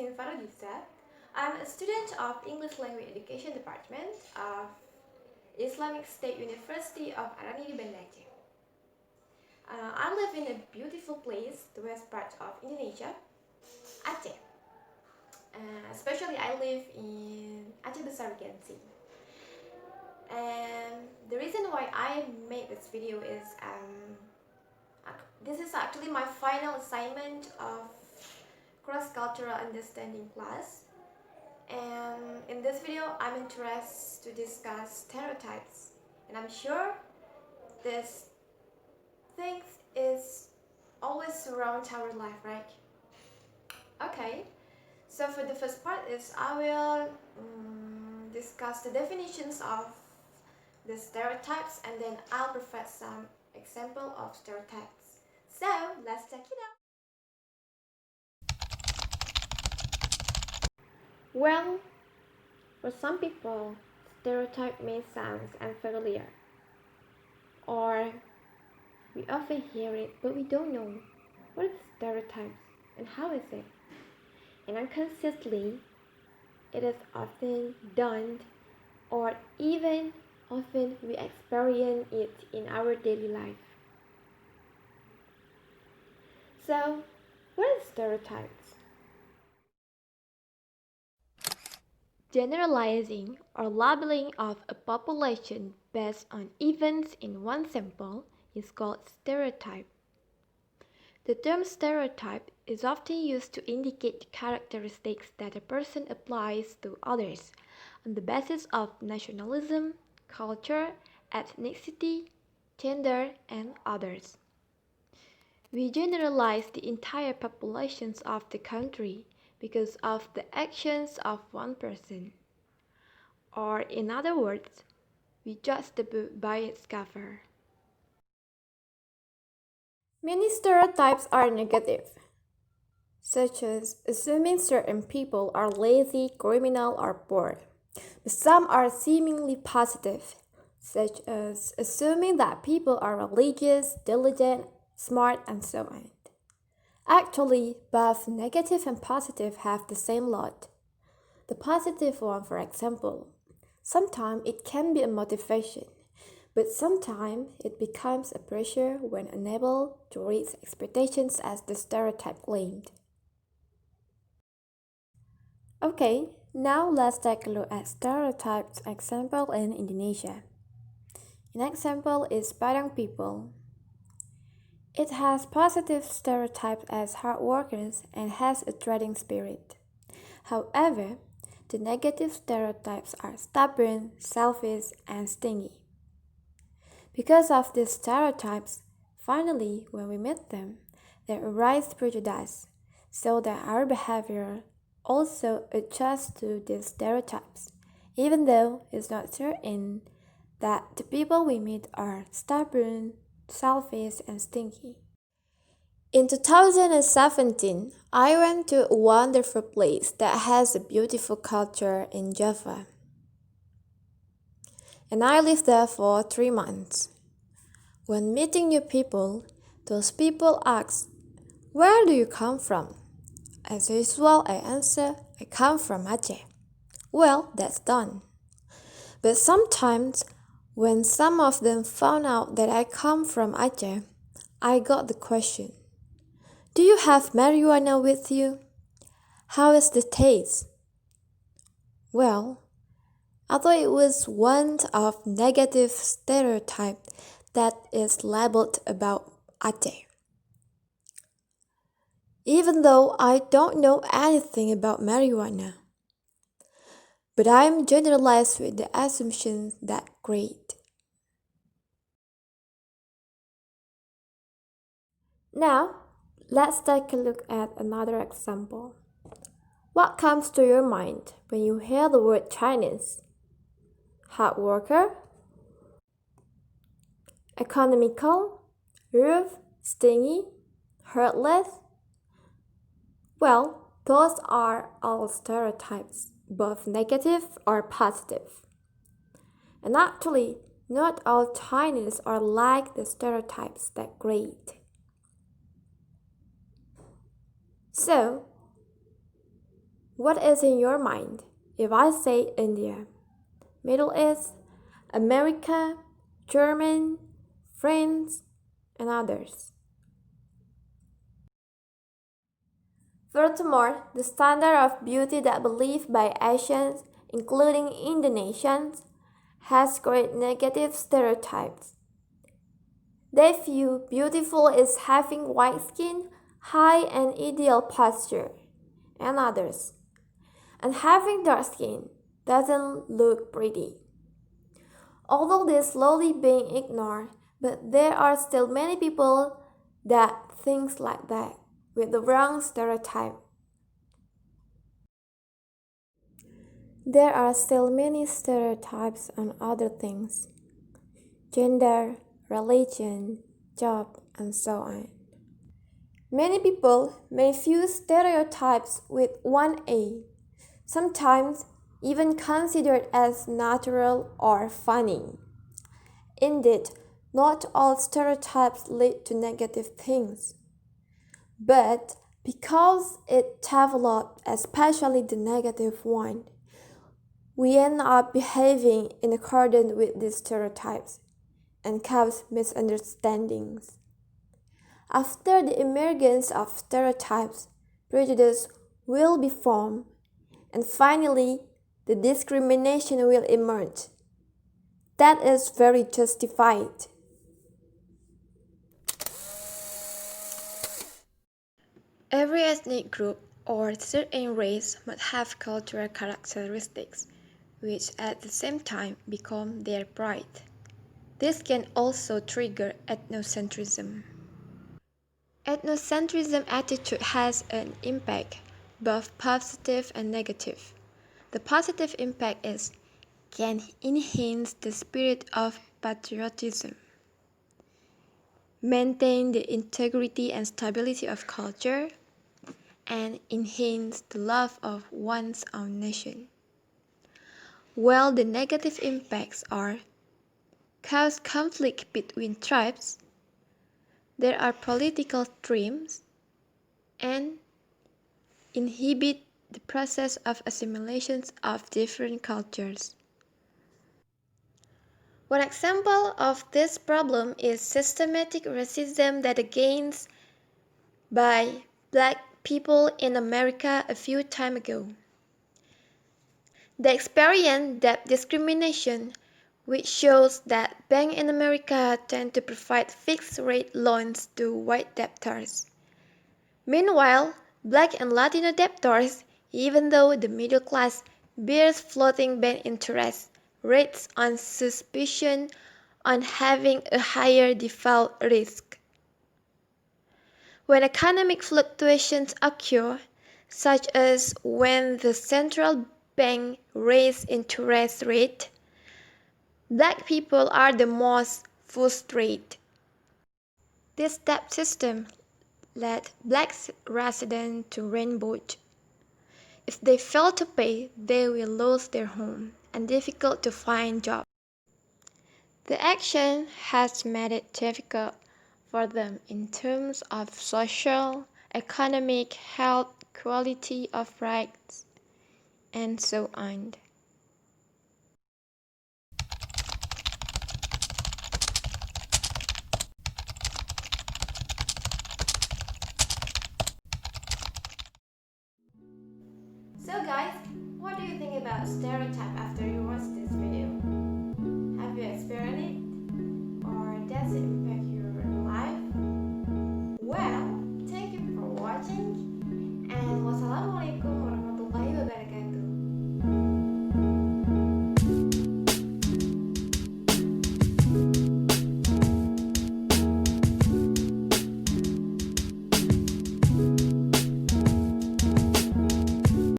Yasmin Faradisa. I'm a student of English Language Education Department of Islamic State University of Arani di Banda Aceh. I live in a beautiful place, the west part of Indonesia, Aceh. Especially I live in Aceh Besar Gensi. And the reason why I made this video is this is actually my final assignment of cross-cultural understanding class, and in this video I'm interested to discuss stereotypes, and I'm sure this thing is always surround our life, right? Okay, so for the first part is I will discuss the definitions of the stereotypes, and then I'll provide some example of stereotypes. So let's check it out. Well, for some people, stereotype may sound unfamiliar, or we often hear it but we don't know what is stereotypes and how is it. And unconsciously, it is often done, or even often we experience it in our daily life. So, what is stereotypes? Generalizing or labeling of a population based on events in one sample is called stereotype. The term stereotype is often used to indicate characteristics that a person applies to others on the basis of nationalism, culture, ethnicity, gender, and others. We generalize the entire populations of the country because of the actions of one person. Or in other words, we judge the book by its cover. Many stereotypes are negative, such as assuming certain people are lazy, criminal, or poor. But some are seemingly positive, such as assuming that people are religious, diligent, smart, and so on. Actually, both negative and positive have the same lot. The positive one, for example, sometimes it can be a motivation, but sometimes it becomes a pressure when unable to reach expectations as the stereotype claimed. Okay, now let's take a look at stereotypes example in Indonesia. An example is Padang people. It has positive stereotypes as hard workers and has a trading spirit. However, the negative stereotypes are stubborn, selfish, and stingy. Because of these stereotypes, finally, when we meet them, there arises prejudice, so that our behavior also adjusts to these stereotypes, even though it's not certain that the people we meet are stubborn, selfish, and stingy. In 2017, I went to a wonderful place that has a beautiful culture in Java. And I lived there for 3 months. When meeting new people, those people ask, "Where do you come from?" As usual, I answer, "I come from Aceh." Well, that's done. But sometimes, when some of them found out that I come from Aceh, I got the question, "Do you have marijuana with you? How is the taste?" Well, I thought it was one of negative stereotypes that is labeled about Aceh. Even though I don't know anything about marijuana, but I'm generalized with the assumption that great. Now, let's take a look at another example. What comes to your mind when you hear the word Chinese? Hard worker, economical, rude, stingy, heartless? Well, those are all stereotypes, both negative or positive. And actually, not all Chinese are like the stereotypes that grade. So, What is in your mind if I say India, Middle East, America, German, France, and others? Furthermore, the standard of beauty that believed by Asians, including Indonesians, has great negative stereotypes. They view beautiful as having white skin, high and ideal posture, and others. And having dark skin doesn't look pretty. Although this is slowly being ignored, but there are still many people that think like that, with the wrong stereotype. There are still many stereotypes on other things: gender, religion, job, and so on. Many people may view stereotypes with one A, sometimes even considered as natural or funny. Indeed, not all stereotypes lead to negative things, but because it developed, especially the negative one, we end up behaving in accordance with these stereotypes and cause misunderstandings. After the emergence of stereotypes, prejudice will be formed, and finally, the discrimination will emerge. That is very justified. Every ethnic group or certain race must have cultural characteristics, which at the same time become their pride. This can also trigger ethnocentrism. Ethnocentrism attitude has an impact, both positive and negative. The positive impact is can enhance the spirit of patriotism, maintain the integrity and stability of culture, and enhance the love of one's own nation. While the negative impacts are cause conflict between tribes, there are political streams, and inhibit the process of assimilation of different cultures. One example of this problem is systematic racism that against by black people in America a few time ago. They experienced debt discrimination, which shows that banks in America tend to provide fixed-rate loans to white debtors. Meanwhile, black and Latino debtors, even though the middle class, bears floating bank interest rates on suspicion on having a higher default risk. When economic fluctuations occur, such as when the central bank raises interest rate, black people are the most frustrated. This debt system led black residents to rainbow. If they fail to pay, they will lose their home and difficult to find jobs. The action has made it difficult for them in terms of social, economic, health, quality of rights, and so on. So guys, what do you think about stereotype after you watch